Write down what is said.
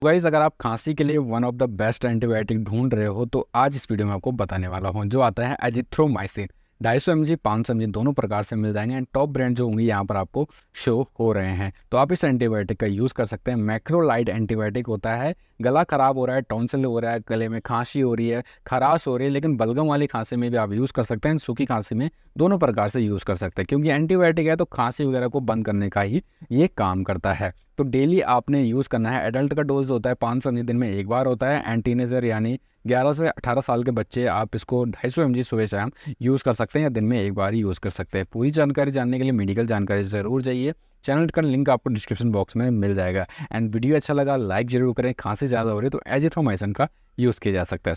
Guys, अगर आप खांसी के लिए one of the best antibiotic ढूंढ रहे हो तो आज इस वीडियो में आपको बताने वाला हूं, जो आता है एजिथ्रोमाइसिन। 250 mg 500 mg दोनों प्रकार से मिल जाएंगे एंड टॉप ब्रांड जो होंगे यहाँ पर आपको शो हो रहे हैं। तो आप इस एंटीबायोटिक का यूज़ कर सकते हैं। मैक्रोलाइड एंटीबायोटिक होता है। गला खराब हो रहा है, टॉन्सिल हो रहा है, गले में खांसी हो रही है, खराश हो रही है, लेकिन बलगम वाली खांसी में भी आप यूज़ कर सकते हैं, सूखी खांसी में दोनों प्रकार से यूज़ कर सकते हैं। क्योंकि एंटीबायोटिक है तो खांसी वगैरह को बंद करने का ही ये काम करता है। तो डेली आपने यूज़ करना है। एडल्ट का डोज होता है 500 mg दिन में एक बार होता है। एंड टीनेजर यानी 11 से 18 साल के बच्चे आप इसको 250 mg सुबह शाम यूज़ कर सकते हैं या दिन में एक बार ही यूज़ कर सकते हैं। पूरी जानकारी जानने के लिए मेडिकल जानकारी ज़रूर जाइए। चैनल का लिंक आपको डिस्क्रिप्शन बॉक्स में मिल जाएगा। एंड वीडियो अच्छा लगा लाइक ज़रूर करें। खांसी ज़्यादा हो रही है तो एजिथ्रोमाइसिन का यूज़ किया जा सकता है।